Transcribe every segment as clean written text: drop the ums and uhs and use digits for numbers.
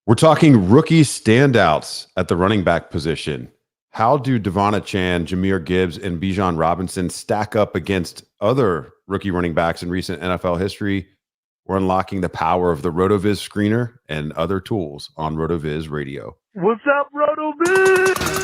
We're talking rookie standouts at the running back position. How do De'Von Achane, Jahmyr Gibbs, and Bijan Robinson stack up against other rookie running backs in recent NFL history? We're unlocking the power of the RotoViz Screener and other tools on RotoViz Radio. What's up, RotoViz?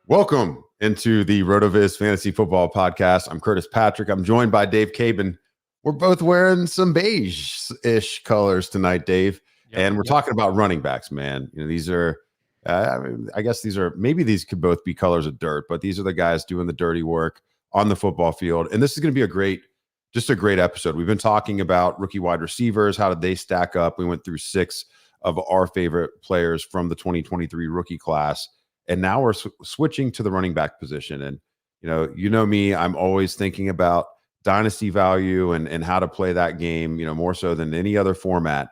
Welcome into the RotoViz Fantasy Football Podcast. I'm Curtis Patrick. I'm joined by Dave Caban. We're both wearing some beige-ish colors tonight, Dave. And we're talking about running backs, man. You know, these are, I guess maybe these could both be colors of dirt, but these are the guys doing the dirty work on the football field. And this is going to be just a great episode. We've been talking about rookie wide receivers. How did they stack up? We went through 6 of our favorite players from the 2023 rookie class. And now we're switching to the running back position. And, you know me, I'm always thinking about dynasty value and how to play that game, more so than any other format.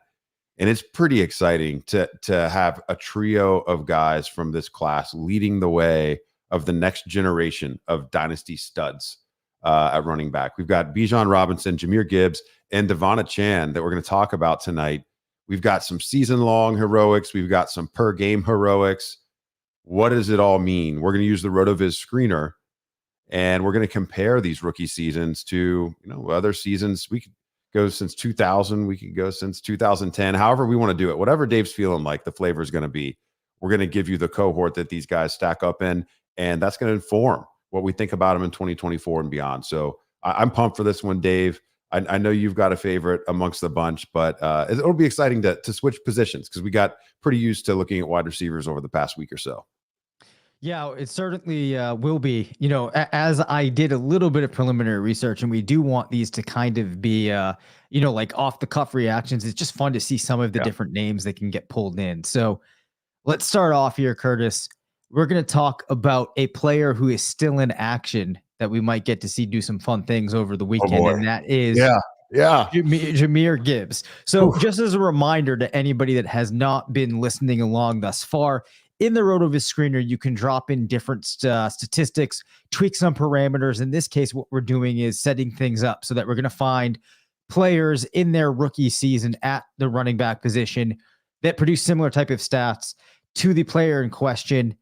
And it's pretty exciting to have a trio of guys from this class leading the way of the next generation of dynasty studs at running back. We've got Bijan Robinson, Jahmyr Gibbs, and De'Von Achane that we're going to talk about tonight. We've got some season-long heroics. We've got some per-game heroics. What does it all mean? We're going to use the RotoViz Screener, and we're going to compare these rookie seasons to other seasons. We could go since 2000. We could go since 2010. However we want to do it. Whatever Dave's feeling like the flavor is going to be. We're going to give you the cohort that these guys stack up in, and that's going to inform what we think about them in 2024 and beyond. So I'm pumped for this one, Dave. I know you've got a favorite amongst the bunch, but it'll be exciting to switch positions because we got pretty used to looking at wide receivers over the past week or so. Yeah, it certainly will be. As I did a little bit of preliminary research, and we do want these to kind of be, like off the cuff reactions. It's just fun to see some of the different names that can get pulled in. So let's start off here, Curtis. We're going to talk about a player who is still in action that we might get to see do some fun things over the weekend, and that is Jahmyr Gibbs. So just as a reminder to anybody that has not been listening along thus far, in the RotoViz Screener, you can drop in different statistics, tweak some parameters. In this case, what we're doing is setting things up so that we're going to find players in their rookie season at the running back position that produce similar type of stats to the player in question,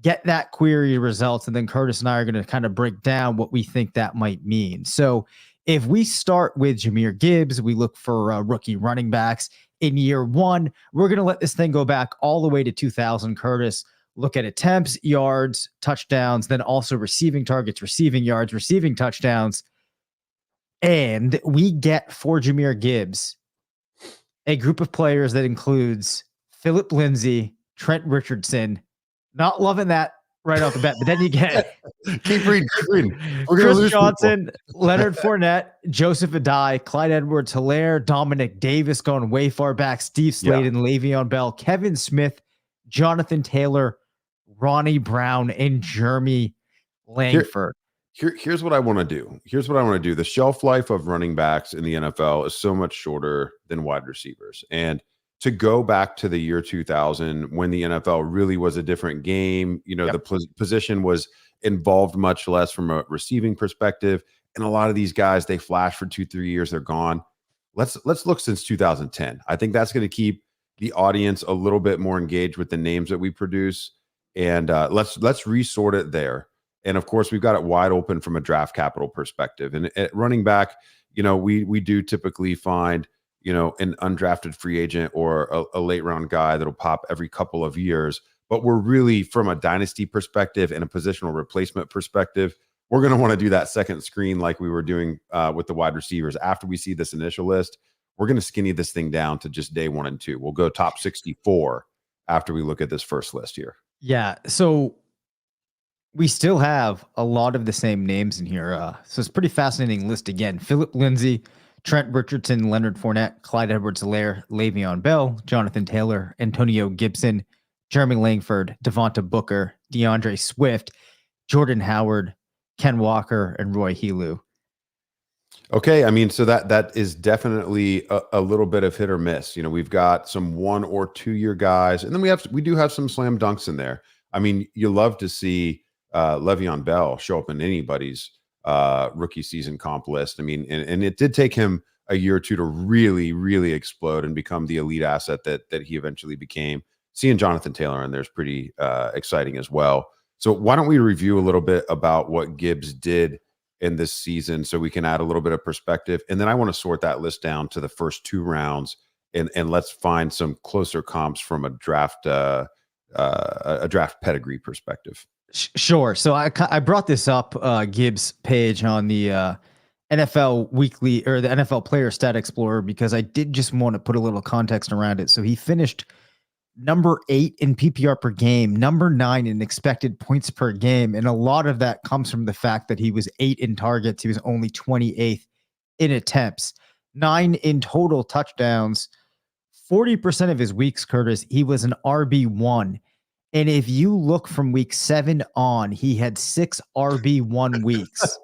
get that query results, and then Curtis and I are going to kind of break down what we think that might mean. So if we start with Jahmyr Gibbs, we look for rookie running backs. In year one, we're going to let this thing go back all the way to 2000, Curtis. Look at attempts, yards, touchdowns, then also receiving targets, receiving yards, receiving touchdowns. And we get for Jahmyr Gibbs a group of players that includes Phillip Lindsay, Trent Richardson. Not loving that right off the bat, but then you get keep reading. Chris Johnson, Leonard Fournette, Joseph Adai, Clyde Edwards-Helaire, Dominic Davis going way far back, Steve Sladen, Le'Veon Bell, Kevin Smith, Jonathan Taylor, Ronnie Brown, and Jeremy Langford. Here's what I want to do. The shelf life of running backs in the NFL is so much shorter than wide receivers. And to go back to the year 2000 when the NFL really was a different game, the position was involved much less from a receiving perspective. And a lot of these guys, they flash for 2-3 years, they're gone. Let's look since 2010. I think that's going to keep the audience a little bit more engaged with the names that we produce. And let's resort it there. And of course, we've got it wide open from a draft capital perspective. And at running back, we do typically find an undrafted free agent or a late round guy that'll pop every couple of years. But we're really, from a dynasty perspective and a positional replacement perspective, we're going to want to do that second screen like we were doing with the wide receivers. After we see this initial list, we're going to skinny this thing down to just day 1 and 2. We'll go top 64 after we look at this first list here. Yeah. So we still have a lot of the same names in here. So it's a pretty fascinating list again. Phillip Lindsay, Trent Richardson, Leonard Fournette, Clyde Edwards-Helaire, Le'Veon Bell, Jonathan Taylor, Antonio Gibson, Jeremy Langford, Devonta Booker, DeAndre Swift, Jordan Howard, Ken Walker, and Roy Helu. Okay, I mean, so that is definitely a little bit of hit or miss. We've got some 1 or 2 year guys, and then we do have some slam dunks in there. I mean, you love to see Le'Veon Bell show up in anybody's rookie season comp list. I mean, and it did take him a year or two to really, really explode and become the elite asset that he eventually became. Seeing Jonathan Taylor in there is pretty exciting as well. So why don't we review a little bit about what Gibbs did in this season so we can add a little bit of perspective. And then I want to sort that list down to the first 2 rounds and let's find some closer comps from a draft pedigree perspective. Sure. So I brought this up, Gibbs page on the NFL Weekly or the NFL Player Stat Explorer, because I did just want to put a little context around it. So he finished number 8 in PPR per game, number 9 in expected points per game. And a lot of that comes from the fact that he was 8 in targets. He was only 28th in attempts, 9 in total touchdowns. 40% of his weeks, Curtis, he was an RB1. And if you look from week 7 on, he had 6 RB1 weeks.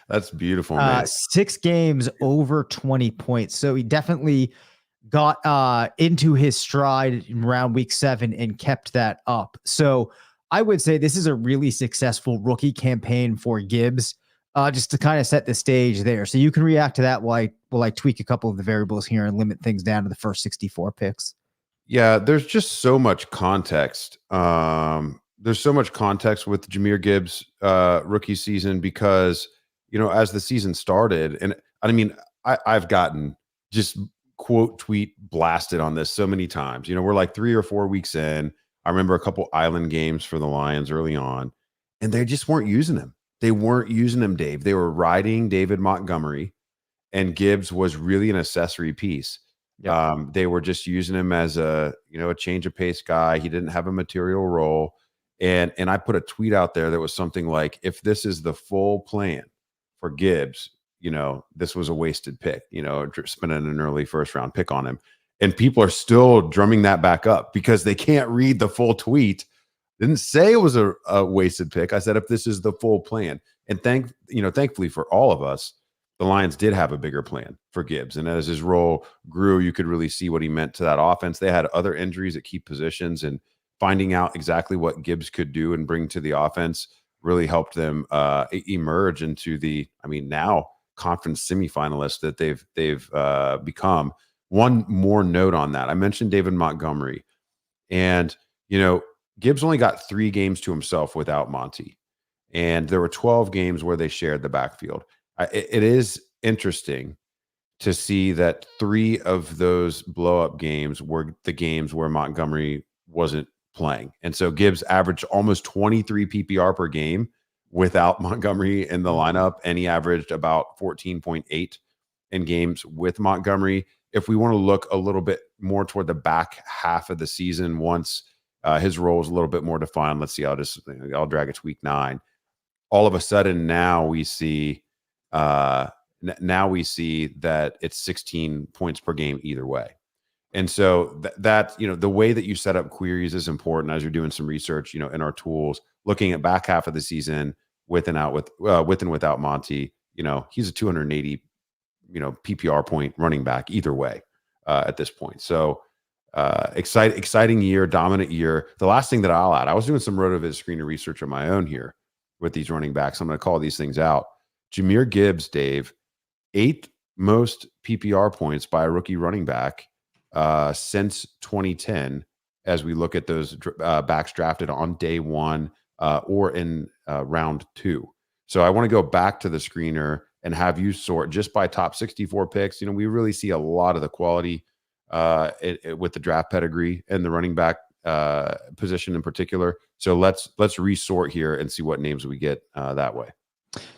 That's beautiful, man. 6 games over 20 points. So he definitely got into his stride around week 7 and kept that up. So I would say this is a really successful rookie campaign for Gibbs, just to kind of set the stage there. So you can react to that while I tweak a couple of the variables here and limit things down to the first 64 picks. Yeah, there's just so much context. There's so much context with Jahmyr Gibbs' rookie season because, as the season started, and I mean, I've gotten just quote tweet blasted on this so many times. We're like 3 or 4 weeks in. I remember a couple island games for the Lions early on, and they just weren't using him. They weren't using him, Dave. They were riding David Montgomery, and Gibbs was really an accessory piece. Yep. They were just using him as a change of pace guy. He didn't have a material role. And I put a tweet out there that was something like, if this is the full plan for Gibbs, this was a wasted pick, spending an early first round pick on him. And people are still drumming that back up because they can't read the full tweet. Didn't say it was a wasted pick. I said, if this is the full plan, and thankfully for all of us, the Lions did have a bigger plan for Gibbs. And as his role grew, you could really see what he meant to that offense. They had other injuries at key positions, and finding out exactly what Gibbs could do and bring to the offense really helped them emerge into the, now conference semifinalists that they've become. One more note on that. I mentioned David Montgomery, and, Gibbs only got 3 games to himself without Monty. And there were 12 games where they shared the backfield. It is interesting to see that 3 of those blow-up games were the games where Montgomery wasn't playing. And so Gibbs averaged almost 23 PPR per game without Montgomery in the lineup, and he averaged about 14.8 in games with Montgomery. If we want to look a little bit more toward the back half of the season, once his role is a little bit more defined, let's see, I'll drag it to week 9. All of a sudden now we see that it's 16 points per game either way. And so that the way that you set up queries is important as you're doing some research, in our tools, looking at back half of the season with and without Monty. He's a 280, PPR point running back either way at this point. So exciting year, dominant year. The last thing that I'll add, I was doing some RotoViz Screener research on my own here with these running backs. I'm going to call these things out. Jahmyr Gibbs, Dave, 8th most PPR points by a rookie running back since 2010, as we look at those backs drafted on day 1 or in round 2. So I want to go back to the screener and have you sort just by top 64 picks. We really see a lot of the quality with the draft pedigree and the running back position in particular. So let's resort here and see what names we get that way.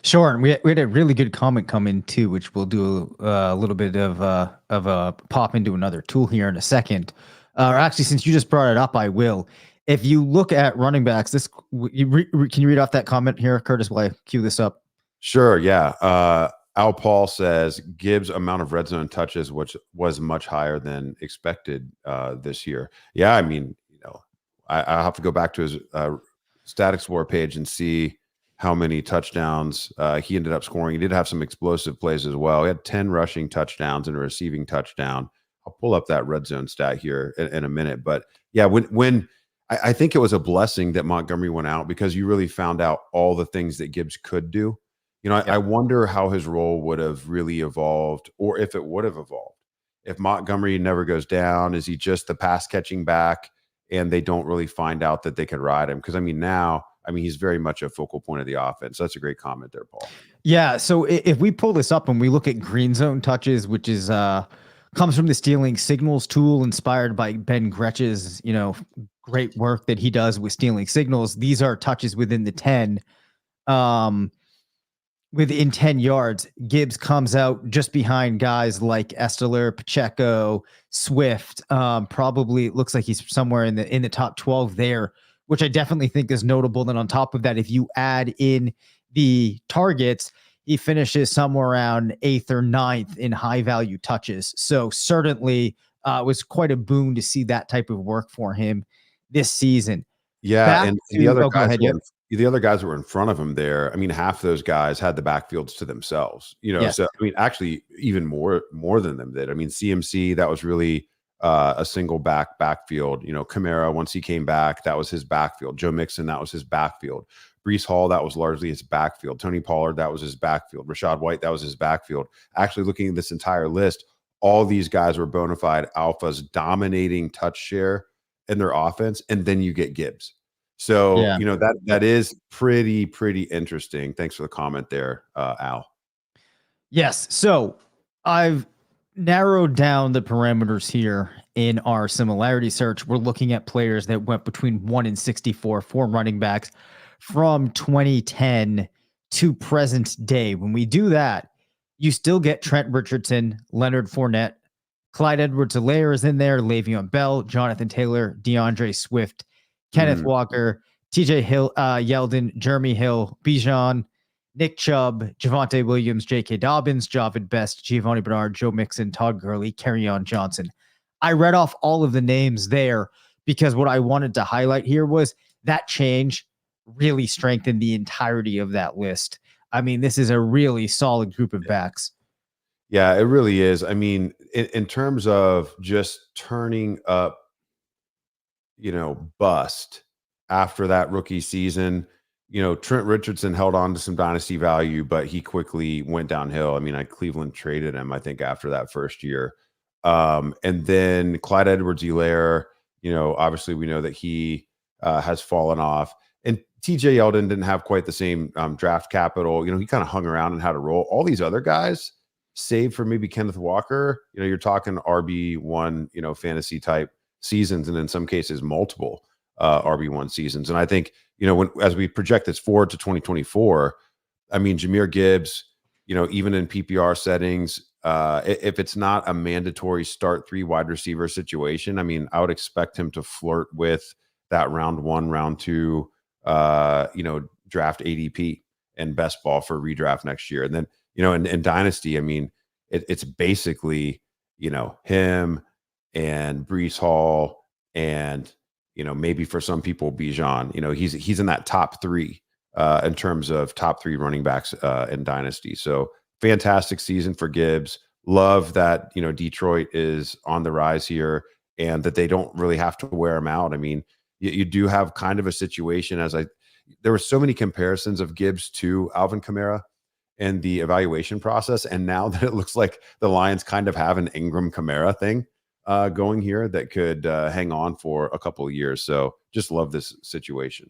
Sure. And we had a really good comment come in too, which we'll do a little bit of a pop into another tool here in a second. Or actually, since you just brought it up, I will. If you look at running backs, can you read off that comment here, Curtis, while I cue this up? Sure. Yeah. Al Paul says Gibbs' amount of red zone touches, which was much higher than expected this year. Yeah. I'll have to go back to his Stat Explorer page and see how many touchdowns he ended up scoring. He did have some explosive plays as well. He had 10 rushing touchdowns and a receiving touchdown. I'll pull up that red zone stat here in a minute. But yeah, when I think it was a blessing that Montgomery went out, because you really found out all the things that Gibbs could do. You know, I wonder how his role would have really evolved, or if it would have evolved. If Montgomery never goes down, is he just the pass catching back and they don't really find out that they can ride him? Because now he's very much a focal point of the offense. So that's a great comment there, Paul. Yeah. So if we pull this up and we look at green zone touches, which is comes from the Stealing Signals tool inspired by Ben Gretsch's, great work that he does with stealing signals. These are touches within the 10. Within 10 yards, Gibbs comes out just behind guys like Esteller, Pacheco, Swift. Probably it looks like he's somewhere in the top 12 there, which I definitely think is notable. Then on top of that, if you add in the targets, he finishes somewhere around 8th or 9th in high value touches. So certainly it was quite a boon to see that type of work for him this season. Yeah, and the other guys that were in front of him there, half those guys had the backfields to themselves. Yes. So actually even more than them did. CMC, that was really a single backfield. Kamara, once he came back, that was his backfield. Joe Mixon, that was his backfield. Breece Hall, that was largely his backfield. Tony Pollard, that was his backfield. Rashad White, that was his backfield. Actually, looking at this entire list, all these guys were bona fide alphas dominating touch share in their offense, and then you get Gibbs. So, that is pretty interesting. Thanks for the comment there, Al. Yes. So I've narrowed down the parameters here in our similarity search. We're looking at players that went between 1 and 64 for running backs from 2010 to present day. When we do that, you still get Trent Richardson, Leonard Fournette, Clyde Edwards-Helaire is in there, Le'Veon Bell, Jonathan Taylor, DeAndre Swift, Kenneth Walker, TJ Hill, Yeldon, Jeremy Hill, Bijan, Nick Chubb, Javonte Williams, J.K. Dobbins, Javid Best, Giovanni Bernard, Joe Mixon, Todd Gurley, Kerryon Johnson. I read off all of the names there because what I wanted to highlight here was that change really strengthened the entirety of that list. This is a really solid group of backs. Yeah, it really is. In terms of just turning up, bust after that rookie season, Trent Richardson held on to some dynasty value, but he quickly went downhill. Cleveland traded him, I think, after that first year. And then Clyde Edwards-Helaire, obviously we know that he has fallen off. And TJ Yeldon didn't have quite the same draft capital. He kind of hung around and had a role. All these other guys, save for maybe Kenneth Walker, you're talking RB1, fantasy type seasons, and in some cases multiple RB1 seasons. And I think, as we project this forward to 2024, Jahmyr Gibbs, even in PPR settings, if it's not a mandatory start 3 wide receiver situation, I would expect him to flirt with that round 1, round 2, draft ADP and best ball for redraft next year. And then, in Dynasty, it's basically, him and Breece Hall and, maybe for some people, Bijan, he's in that top 3 in terms of top 3 running backs in Dynasty. So fantastic season for Gibbs. Love that, Detroit is on the rise here and that they don't really have to wear him out. You do have kind of a situation there were so many comparisons of Gibbs to Alvin Kamara in the evaluation process. And now that it looks like the Lions kind of have an Ingram Kamara thing going here that could hang on for a couple of years. So just love this situation.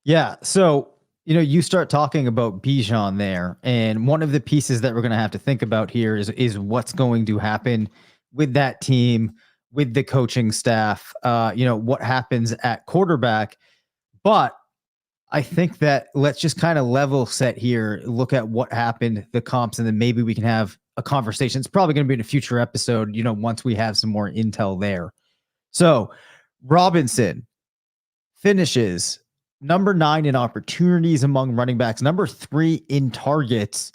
Yeah. So, you start talking about Bijan there. And one of the pieces that we're going to have to think about here is what's going to happen with that team, with the coaching staff, what happens at quarterback. But I think that let's just kind of level set here, look at what happened, the comps, and then maybe we can have a conversation. It's probably going to be in a future episode, once we have some more intel there. So Robinson finishes number 9 in opportunities among running backs, number 3 in targets,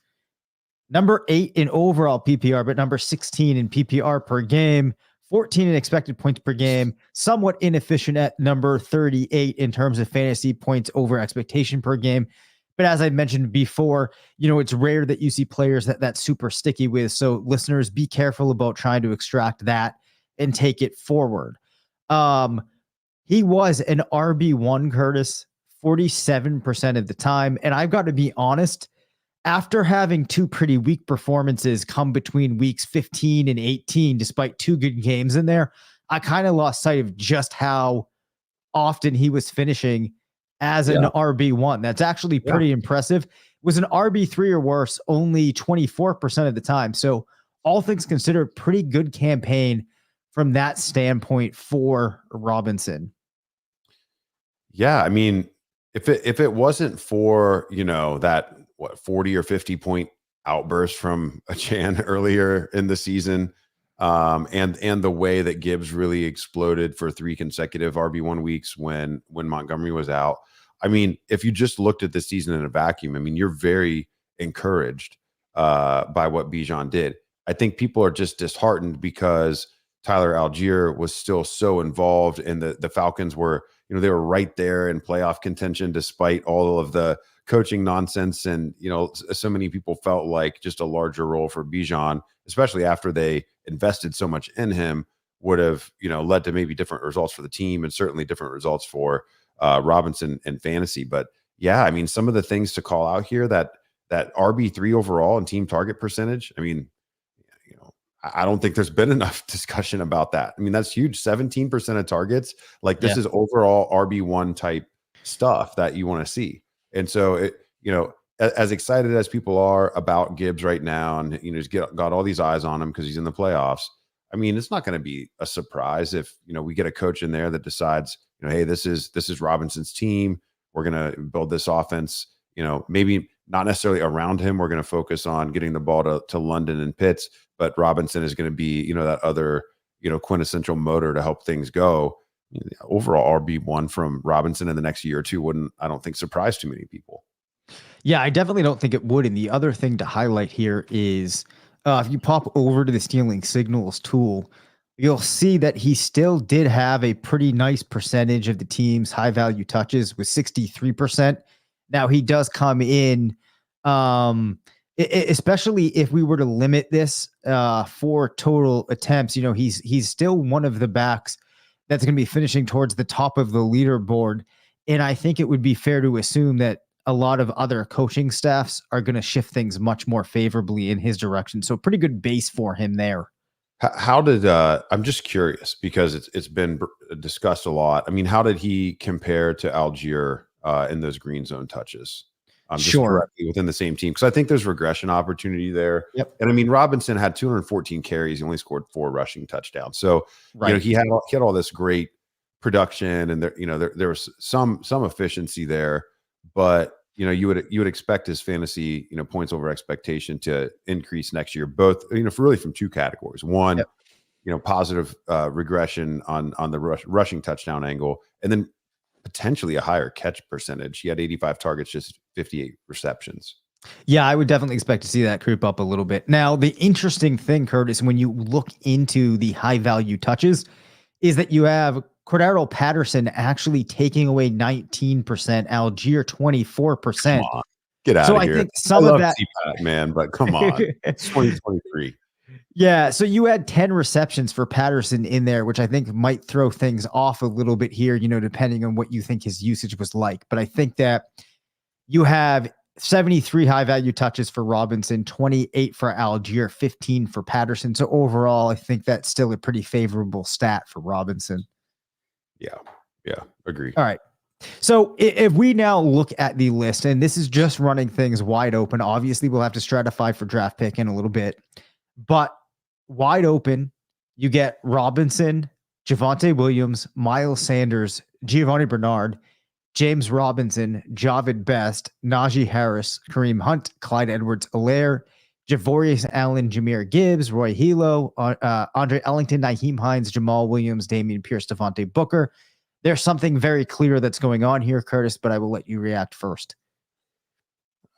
number 8 in overall PPR, but number 16 in PPR per game, 14 in expected points per game, somewhat inefficient at number 38 in terms of fantasy points over expectation per game. But as I mentioned before, it's rare that you see players that's super sticky with. So listeners, be careful about trying to extract that and take it forward. He was an RB1, Curtis, 47% of the time. And I've got to be honest, after having two pretty weak performances come between weeks 15 and 18, despite two good games in there, I kind of lost sight of just how often he was finishing as an RB1. That's actually pretty impressive. It was an RB3 or worse only 24% of the time. So all things considered, pretty good campaign from that standpoint for Robinson. Yeah, I mean, if it wasn't for, that 40 or 50 point outburst from Achane earlier in the season, and the way that Gibbs really exploded for 3 consecutive RB1 weeks when Montgomery was out. I mean, if you just looked at the season in a vacuum, I mean, you're very encouraged by what Bijan did. I think people are just disheartened because Tyler Algier was still so involved, and the Falcons were, they were right there in playoff contention despite all of the coaching nonsense. And, so many people felt like just a larger role for Bijan, especially after they invested so much in him, would have, led to maybe different results for the team and certainly different results for Robinson and fantasy. But yeah, I mean, some of the things to call out here, that RB3 overall and team target percentage, I mean, I don't think there's been enough discussion about that. I mean, that's huge. 17% of targets. Like, this is overall RB1 type stuff that you want to see. And so, as excited as people are about Gibbs right now, and, he's got all these eyes on him because he's in the playoffs. I mean, it's not going to be a surprise if, we get a coach in there that decides, hey, this is Robinson's team. We're going to build this offense, maybe not necessarily around him. We're going to focus on getting the ball to London and Pitts, but Robinson is going to be, that other, quintessential motor to help things go. Overall RB1 from Robinson in the next year or two wouldn't, I don't think, surprise too many people. Yeah, I definitely don't think it would. And the other thing to highlight here is if you pop over to the Stealing Signals tool, you'll see that he still did have a pretty nice percentage of the team's high value touches with 63%. Now he does come in, especially if we were to limit this for total attempts, he's still one of the backs that's going to be finishing towards the top of the leaderboard. And I think it would be fair to assume that a lot of other coaching staffs are going to shift things much more favorably in his direction. So pretty good base for him there. How did I'm just curious because it's been discussed a lot. I mean, how did he compare to Algier in those green zone touches? Just directly within the same team, because I think there's regression opportunity there. Yep. And I mean, Robinson had 214 carries. He only scored 4 rushing touchdowns. So he had all this great production, and there was some efficiency there. But you would expect his fantasy points over expectation to increase next year, both really from 2 categories. One, positive regression on the rushing touchdown angle, and then potentially a higher catch percentage. He had 85 targets, just 58 receptions. Yeah, I would definitely expect to see that creep up a little bit. Now, the interesting thing, Curtis, when you look into the high value touches, is that you have Cordero Patterson actually taking away 19%, Algier 24%. Come on, get out of here. I think some of that, CPAT, man, but come on, it's 2023. Yeah, so you had 10 receptions for Patterson in there, which I think might throw things off a little bit here, depending on what you think his usage was like. But I think that you have 73 high value touches for Robinson, 28 for Algier, 15 for Patterson. So overall, I think that's still a pretty favorable stat for Robinson. Yeah, agree. All right. So if we now look at the list, and this is just running things wide open, obviously we'll have to stratify for draft pick in a little bit, but wide open, you get Robinson, Javonte Williams, Miles Sanders, Giovanni Bernard, James Robinson, Javid Best, Najee Harris, Kareem Hunt, Clyde Edwards-Helaire, Javorius Allen, Jahmyr Gibbs, Roy Hilo, Andre Ellington, Nyheim Hines, Jamal Williams, Damian Pierce, Devontae Booker. There's something very clear that's going on here, Curtis, but I will let you react first.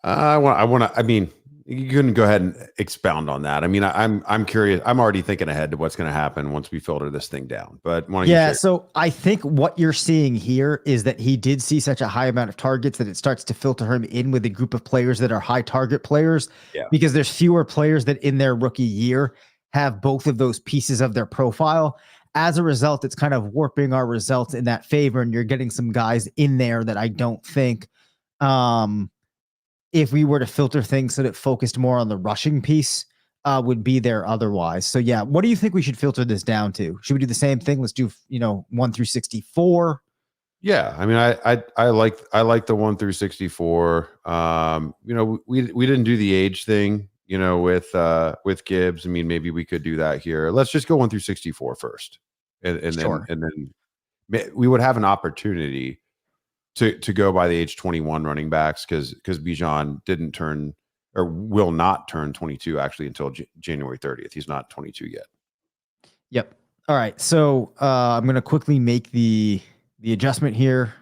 I mean, You can go ahead and expound on that. I mean, I'm curious. I'm already thinking ahead to what's going to happen once we filter this thing down. But so I think what you're seeing here is that he did see such a high amount of targets that it starts to filter him in with a group of players that are high target players. Yeah. Because there's fewer players that in their rookie year have both of those pieces of their profile. As a result, it's kind of warping our results in that favor, and you're getting some guys in there that I don't think. If we were to filter things so that it focused more on the rushing piece, would be there otherwise. So yeah, what do you think we should filter this down to? Should we do the same thing? Let's do 1 through 64. Yeah, I mean, I like the 1 through 64. We didn't do the age thing, with Gibbs. I mean, maybe we could do that here. Let's just go 1 through 64 first, and Sure. then we would have an opportunity to go by the age 21 running backs because Bijan didn't turn or will not turn 22 actually until January 30th. He's not 22 yet. Yep. All right. So I'm going to quickly make the adjustment here.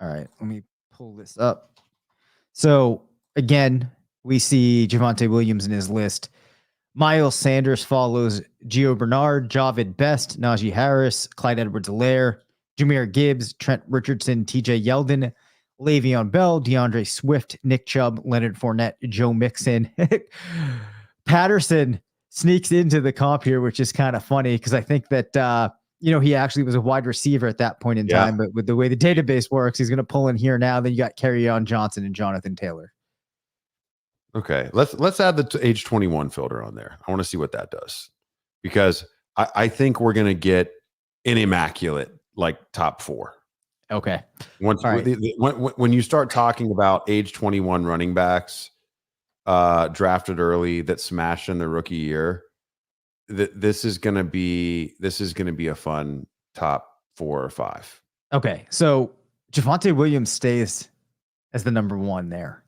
All right. Let me pull this up. So again, we see Javonte Williams in his list. Miles Sanders follows Gio Bernard, Javid Best, Najee Harris, Clyde Edwards-Helaire, Jahmyr Gibbs, Trent Richardson, TJ Yeldon, Le'Veon Bell, DeAndre Swift, Nick Chubb, Leonard Fournette, Joe Mixon. Patterson sneaks into the comp here, which is kind of funny because I think that, he actually was a wide receiver at that point in time, but with the way the database works, he's going to pull in here now. Then you got Kerryon Johnson and Jonathan Taylor. Okay, let's add the age 21 filter on there. I want to see what that does because I think we're going to get an immaculate top 4. Okay. When you start talking about age 21 running backs drafted early that smashed in their rookie year, this is going to be a fun top 4 or 5. Okay. So Javonte Williams stays as the number 1 there.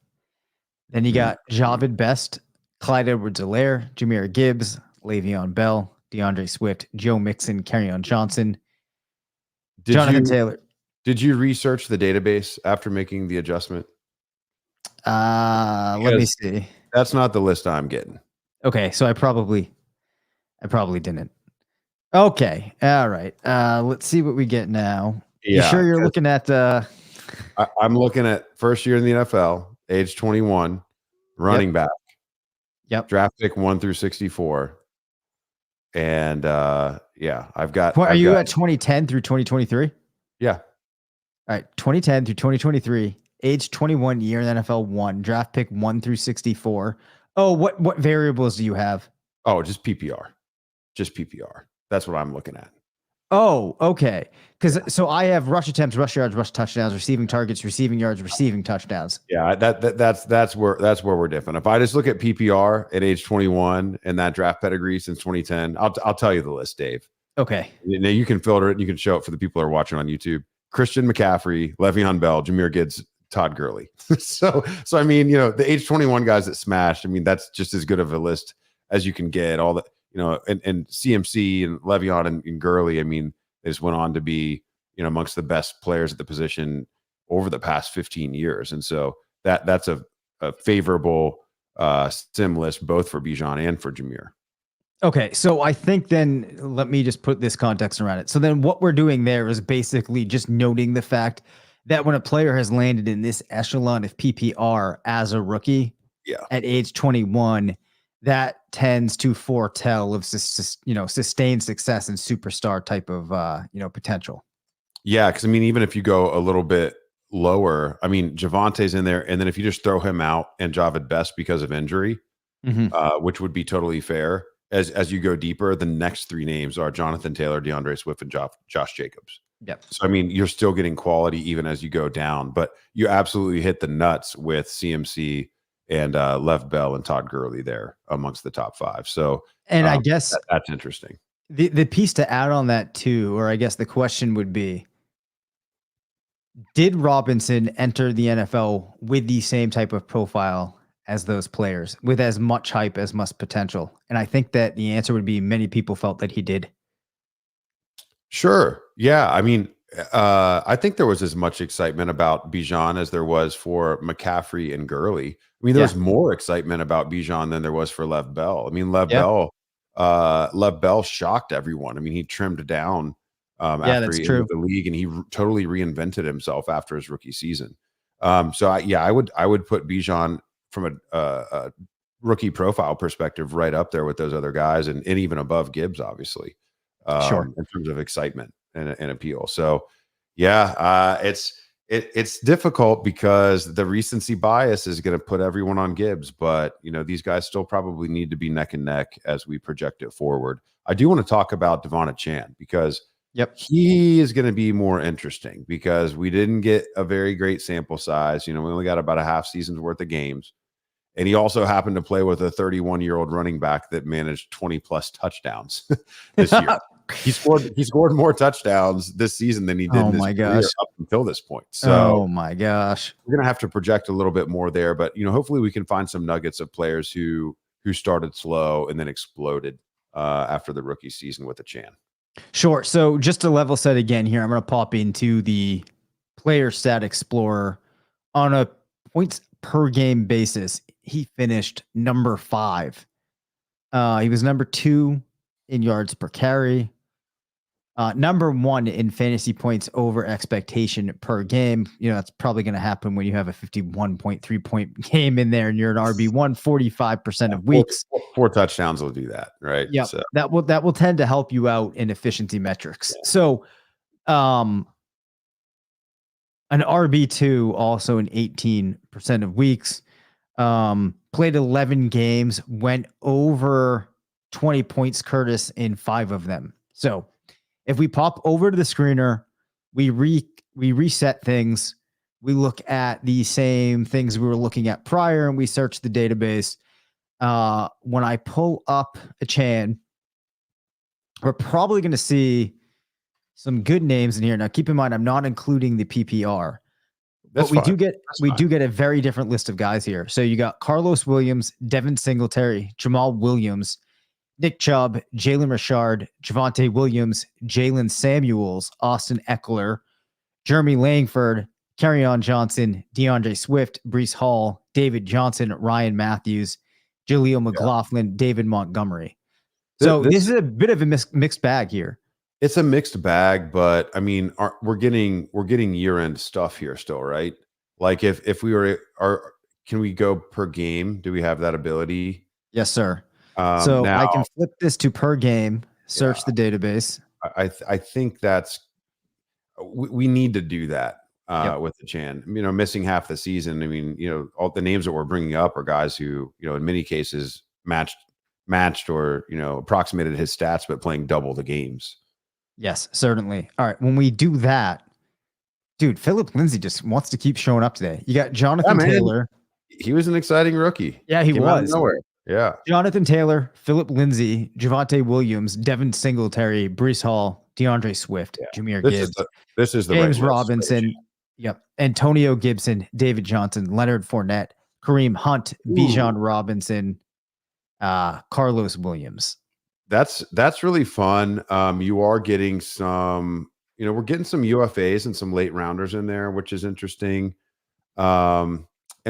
Then you got Javid Best, Clyde Edwards-Helaire, Jahmyr Gibbs, Le'Veon Bell, DeAndre Swift, Joe Mixon, Kerryon Johnson, Jonathan Taylor. Did you research the database after making the adjustment? Let me see. That's not the list I'm getting. Okay, so I probably didn't. Okay, all right. Let's see what we get now. Yeah, you sure you're looking at? I'm looking at first year in the NFL, age 21, running back. Yep. Draft pick 1 through 64. And I've got. What, are you at 2010 through 2023? Yeah. All right, 2010 through 2023, age 21 year in NFL 1, draft pick 1 through 64. Oh, what variables do you have? Oh, just PPR. Just PPR. That's what I'm looking at. Oh, okay. So I have rush attempts, rush yards, rush touchdowns, receiving targets, receiving yards, receiving touchdowns. Yeah, that's where we're different. If I just look at PPR at age 21 and that draft pedigree since 2010, I'll tell you the list, Dave. Okay. Now you can filter it and you can show it for the people who are watching on YouTube. Christian McCaffrey, Le'Veon Bell, Jahmyr Gibbs, Todd Gurley. so I mean, the age 21 guys that smashed, I mean, that's just as good of a list as you can get. All the, and CMC and Le'Veon and Gurley, I mean, they just went on to be, amongst the best players at the position over the past 15 years. And so that's a favorable sim list, both for Bijan and for Jahmyr. Okay, so I think then let me just put this context around it. So then what we're doing there is basically just noting the fact that when a player has landed in this echelon of PPR as a rookie at age 21, that tends to foretell of sustained success and superstar type of potential. Yeah, because I mean, even if you go a little bit lower, I mean, Javonte's in there, and then if you just throw him out and Javid Best because of injury, which would be totally fair. As you go deeper, the next 3 names are Jonathan Taylor, DeAndre Swift, and Josh Jacobs. Yep. So, I mean, you're still getting quality even as you go down, but you absolutely hit the nuts with CMC and Lev Bell and Todd Gurley there amongst the top 5. So, and I guess that's interesting. The piece to add on that too, or I guess the question would be, did Robinson enter the NFL with the same type of profile as those players, with as much hype as much potential? And I think that the answer would be many people felt that he did. Sure. Yeah. I mean, I think there was as much excitement about Bijan as there was for McCaffrey and Gurley. I mean, there was more excitement about Bijan than there was for Lev Bell. I mean, Lev Bell shocked everyone. I mean, he trimmed down after he entered the league, and he totally reinvented himself after his rookie season. So I would put Bijan from a rookie profile perspective right up there with those other guys, and even above Gibbs, obviously, in terms of excitement and appeal. So it's difficult because the recency bias is going to put everyone on Gibbs, but these guys still probably need to be neck and neck as we project it forward. I do want to talk about De'Von Achane because he is going to be more interesting because we didn't get a very great sample size. We only got about a half season's worth of games. And he also happened to play with a 31-year-old running back that managed 20+ touchdowns this year. He scored more touchdowns this season than he did in his career up until this point. So, oh my gosh, we're gonna have to project a little bit more there. But hopefully we can find some nuggets of players who started slow and then exploded after the rookie season with Achane. Sure. So just to level set again here, I'm gonna pop into the player stat explorer on a points per game basis. He finished number 5. He was number 2 in yards per carry. Number 1 in fantasy points over expectation per game. That's probably going to happen when you have a 51.3 point game in there and you're an RB1 45% of weeks. 4 touchdowns will do that, right? Yeah, so that will tend to help you out in efficiency metrics. Yeah. So, an RB2 also in 18% of weeks. Played 11 games, went over 20 points, Curtis, in 5 of them. So if we pop over to the screener, we reset things. We look at the same things we were looking at prior, and we search the database. When I pull up Achane, we're probably going to see some good names in here. Now, keep in mind, I'm not including the PPR. But we do get a very different list of guys here. So you got Carlos Williams, Devin Singletary, Jamal Williams, Nick Chubb, Jalen Richard, Javonte Williams, Jalen Samuels, Austin Eckler, Jeremy Langford, Kerryon Johnson, DeAndre Swift, Breece Hall, David Johnson, Ryan Matthews, Jaleel McLaughlin, David Montgomery. So this is a bit of a mixed bag here. It's a mixed bag, but I mean, we're getting year-end stuff here still, right? Like if we can we go per game? Do we have that ability? Yes, sir. So now, I can flip this to per game, search the database. I think we need to do that with Achane. Missing half the season. I mean, all the names that we're bringing up are guys who, in many cases matched or, approximated his stats, but playing double the games. Yes, certainly. All right. When we do that, dude, Philip Lindsay just wants to keep showing up today. You got Jonathan Taylor. He was an exciting rookie. Yeah, he was. Nowhere. Yeah. Jonathan Taylor, Philip Lindsay, Javonte Williams, Devin Singletary, Breece Hall, DeAndre Swift, Jahmyr Gibbs. This is the James Robinson. Yep. Antonio Gibson, David Johnson, Leonard Fournette, Kareem Hunt, Bijan Robinson, Carlos Williams. That's really fun. You are getting some, we're getting some UFAs and some late rounders in there, which is interesting. And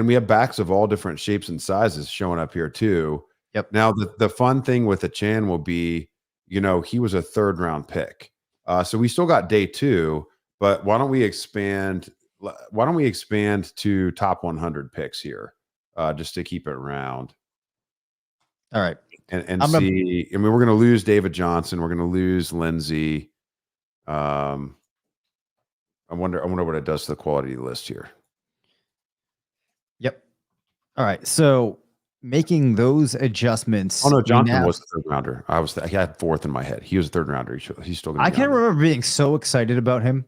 we have backs of all different shapes and sizes showing up here too. Yep. Now the fun thing with Achane will be, he was a 3rd round pick. So we still got day 2, but why don't we expand to top 100 picks here, just to keep it around. All right. And see, we're going to lose David Johnson. We're going to lose Lindsay. I wonder what it does to the quality of the list here. Yep. All right. So making those adjustments. Oh no, Johnson was the 3rd rounder. I had 4th in my head. He was a 3rd rounder. He's still going to I can't remember being so excited about him.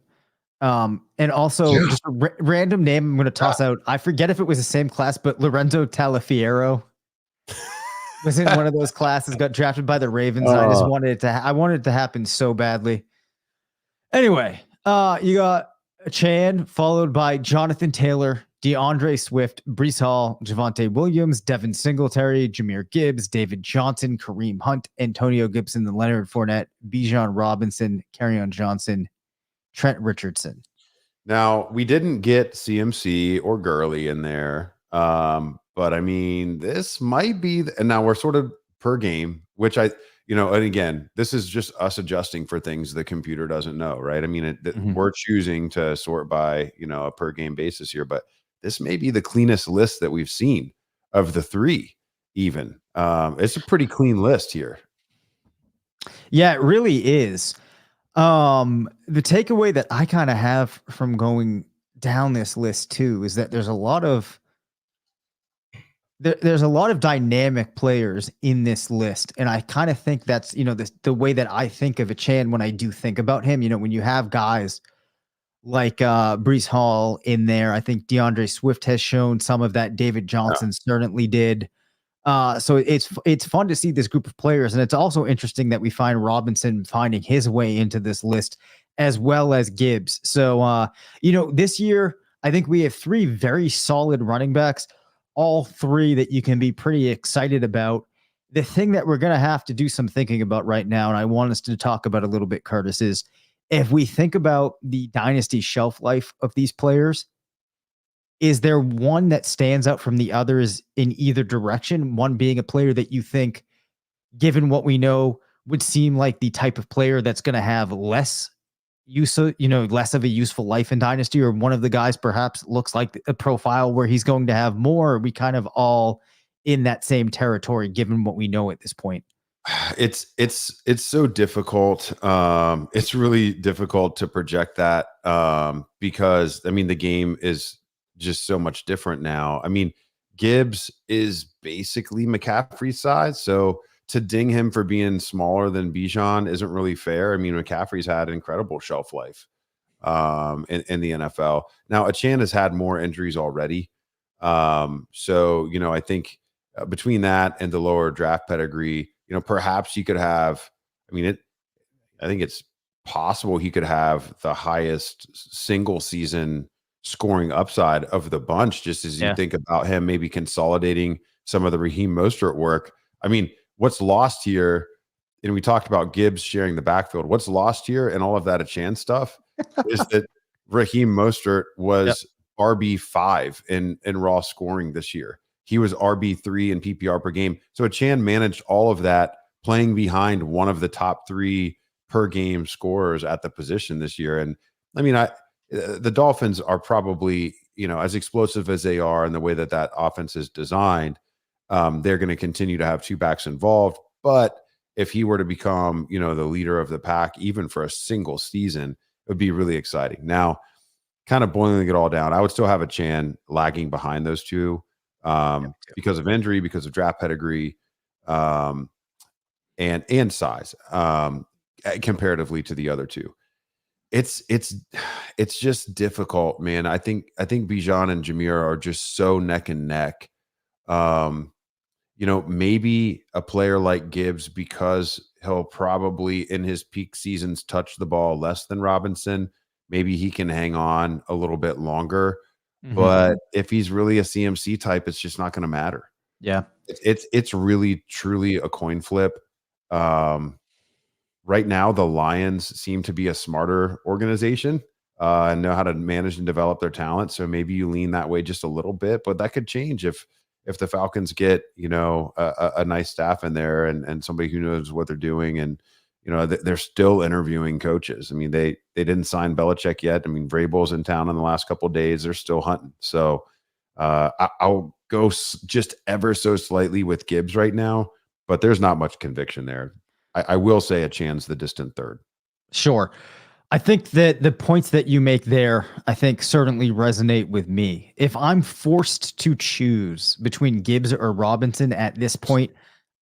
And also just a random name I'm going to toss out. I forget if it was the same class, but Lorenzo Talafiero was in one of those classes, got drafted by the Ravens. I just wanted it to happen so badly. Anyway, you got Achane followed by Jonathan Taylor, DeAndre Swift, Breece Hall, Javonte Williams, Devin Singletary, Jahmyr Gibbs, David Johnson, Kareem Hunt, Antonio Gibson, and Leonard Fournette, Bijan Robinson, Kerryon Johnson, Trent Richardson. Now, we didn't get CMC or Gurley in there, But I mean, this might be, and now we're sort of per game, which and again, this is just us adjusting for things the computer doesn't know, right? I mean, we're choosing to sort by, a per game basis here, but this may be the cleanest list that we've seen of the three even. It's a pretty clean list here. Yeah, it really is. The takeaway that I kind of have from going down this list too is that there's a lot of dynamic players in this list, and I kind of think that's the way that I think of Achane when I do think about him. When you have guys like Breece Hall in there, I think DeAndre Swift has shown some of that. David Johnson certainly did. So it's fun to see this group of players, and it's also interesting that we find Robinson finding his way into this list as well as Gibbs. So this year I think we have three very solid running backs, all three that you can be pretty excited about. The thing that we're going to have to do some thinking about right now, and I want us to talk about a little bit, Curtis, is if we think about the dynasty shelf life of these players, is there one that stands out from the others in either direction? One being a player that you think, given what we know, would seem like the type of player that's going to have less use, less of a useful life in dynasty, or one of the guys perhaps looks like a profile where he's going to have more. Are we kind of all in that same territory, given what we know at this point? It's so difficult. It's really difficult to project that because I mean, the game is just so much different now. I mean, Gibbs is basically McCaffrey's size, so to ding him for being smaller than Bijan isn't really fair. I mean, McCaffrey's had incredible shelf life in the NFL. Now, Achane has had more injuries already. So, I think between that and the lower draft pedigree, perhaps he could have, I think it's possible he could have the highest single season scoring upside of the bunch, just as you think about him maybe consolidating some of the Raheem Mostert work. I mean, what's lost here, and we talked about Gibbs sharing the backfield, what's lost here and all of that Achane stuff is that Raheem Mostert was RB5 in raw scoring this year. He was RB3 in PPR per game. So Achane managed all of that playing behind one of the top three per game scorers at the position this year. And I mean, the Dolphins are probably, as explosive as they are and the way that offense is designed, they're going to continue to have two backs involved. But if he were to become, the leader of the pack, even for a single season, it would be really exciting. Now, kind of boiling it all down, I would still have Achane lagging behind those two because of injury, because of draft pedigree, and size comparatively to the other two. It's just difficult, man. I think Bijan and Jahmyr are just so neck and neck. Maybe a player like Gibbs, because he'll probably in his peak seasons touch the ball less than Robinson, maybe he can hang on a little bit longer. Mm-hmm. But if he's really a CMC type, it's just not going to matter. Yeah. It's really, truly a coin flip. Right now, the Lions seem to be a smarter organization and know how to manage and develop their talent. So maybe you lean that way just a little bit, but that could change if the Falcons get, a nice staff in there and somebody who knows what they're doing. And, they're still interviewing coaches. I mean, they didn't sign Belichick yet. I mean, Vrabel's in town in the last couple of days. They're still hunting. So I'll go just ever so slightly with Gibbs right now, but there's not much conviction there. I will say Achane's the distant third. Sure. I think that the points that you make there, I think certainly resonate with me. If I'm forced to choose between Gibbs or Robinson at this point,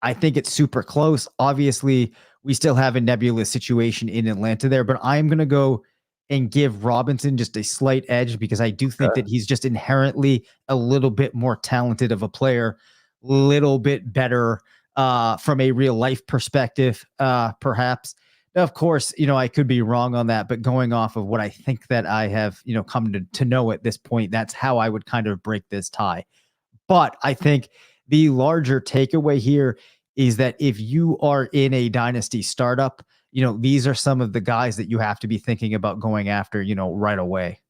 I think it's super close. Obviously, we still have a nebulous situation in Atlanta there, but I'm going to go and give Robinson just a slight edge because I do think that he's just inherently a little bit more talented of a player, little bit better from a real life perspective, perhaps. Of course, I could be wrong on that, but going off of what I think that I have, come to know at this point, that's how I would kind of break this tie. But I think the larger takeaway here is that if you are in a dynasty startup, these are some of the guys that you have to be thinking about going after, right away.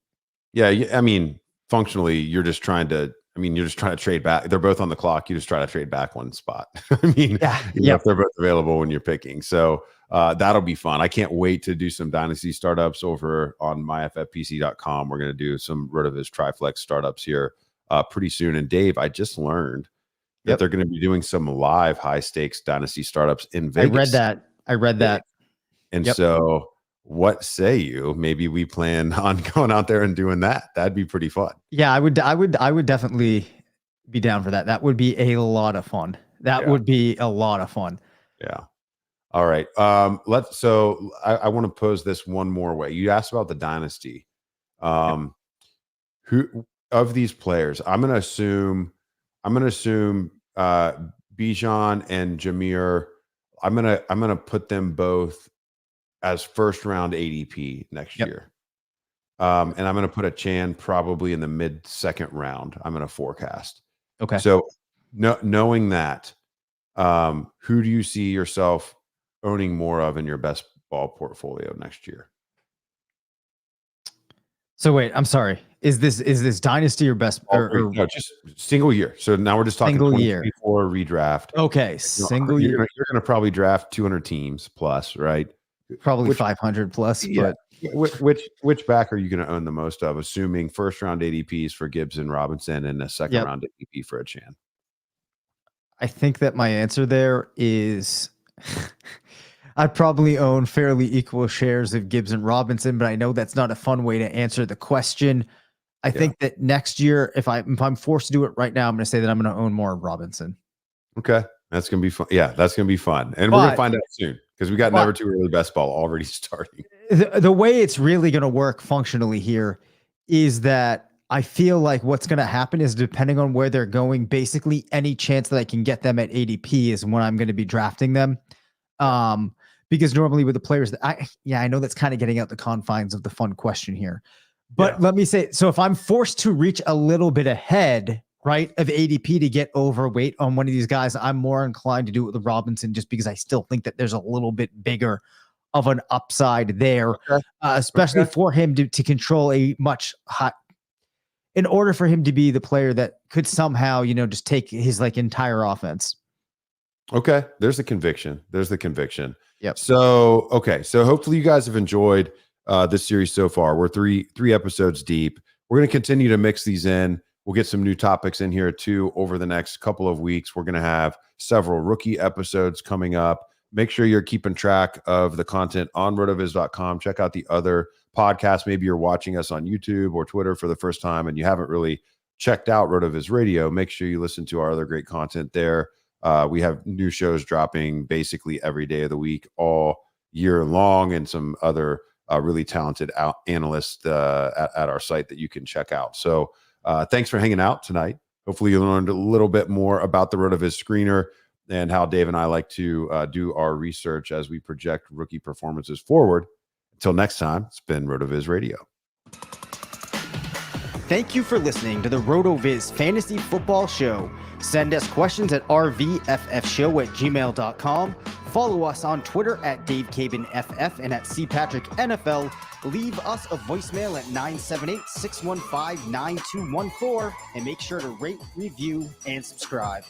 Yeah. I mean, functionally, you're just trying to, I mean, you're just trying to trade back. They're both on the clock. You just try to trade back one spot. I mean, if they're both available when you're picking. So that'll be fun. I can't wait to do some dynasty startups over on myffpc.com. We're going to do some RotoViz Triflex startups here pretty soon. And Dave, I just learned that they're going to be doing some live high stakes dynasty startups in Vegas. I read that. And so what say you? Maybe we plan on going out there and doing that. That'd be pretty fun. Yeah, I would definitely be down for that. That would be a lot of fun. Would be a lot of fun. Yeah. All right. I want to pose this one more way. You asked about the dynasty. Who of these players? I'm going to assume Bijan and Jahmyr. I'm gonna put them both as first round ADP next year. And I'm gonna put Achane probably in the mid second round. I'm gonna forecast. Okay. So knowing that, who do you see yourself owning more of in your best ball portfolio next year? So wait, I'm sorry. Is this dynasty or best or no, just single year? So now we're just talking single year or redraft. Okay, single year. You're going to probably draft 200 teams plus, right? Probably 500 plus. Yeah. But which back are you going to own the most of? Assuming first round ADPs for Gibbs and Robinson and a second round ADP for Achane. I think that my answer there is. I'd probably own fairly equal shares of Gibbs and Robinson, but I know that's not a fun way to answer the question. I think that next year, if I'm forced to do it right now, I'm going to say that I'm going to own more of Robinson. Okay. That's going to be fun. Yeah, that's going to be fun. And we're going to find out soon because we got never too early best ball already starting. The way it's really going to work functionally here is that I feel like what's going to happen is depending on where they're going, basically any chance that I can get them at ADP is when I'm going to be drafting them. Because normally with the players that I know that's kind of getting out the confines of the fun question here, but let me say, so if I'm forced to reach a little bit ahead, right, of ADP to get overweight on one of these guys, I'm more inclined to do it with Robinson just because I still think that there's a little bit bigger of an upside there, especially for him to control a much hot, in order for him to be the player that could somehow, just take his entire offense. Okay. There's the conviction. Yep. So hopefully you guys have enjoyed this series so far. We're three episodes deep. We're going to continue to mix these in. We'll get some new topics in here too over the next couple of weeks. We're going to have several rookie episodes coming up. Make sure you're keeping track of the content on rotoviz.com. Check out the other podcasts. Maybe you're watching us on YouTube or Twitter for the first time and you haven't really checked out RotoViz Radio. Make sure you listen to our other great content there. We have new shows dropping basically every day of the week, all year long, and some other really talented analysts at our site that you can check out. So thanks for hanging out tonight. Hopefully you learned a little bit more about the RotoViz Screener and how Dave and I like to do our research as we project rookie performances forward. Until next time, it's been RotoViz Radio. Thank you for listening to the RotoViz Fantasy Football Show. Send us questions at rvffshow@gmail.com. Follow us on Twitter at Dave Caban FF and at CPatrickNFL. Leave us a voicemail at 978-615-9214 and make sure to rate, review, and subscribe.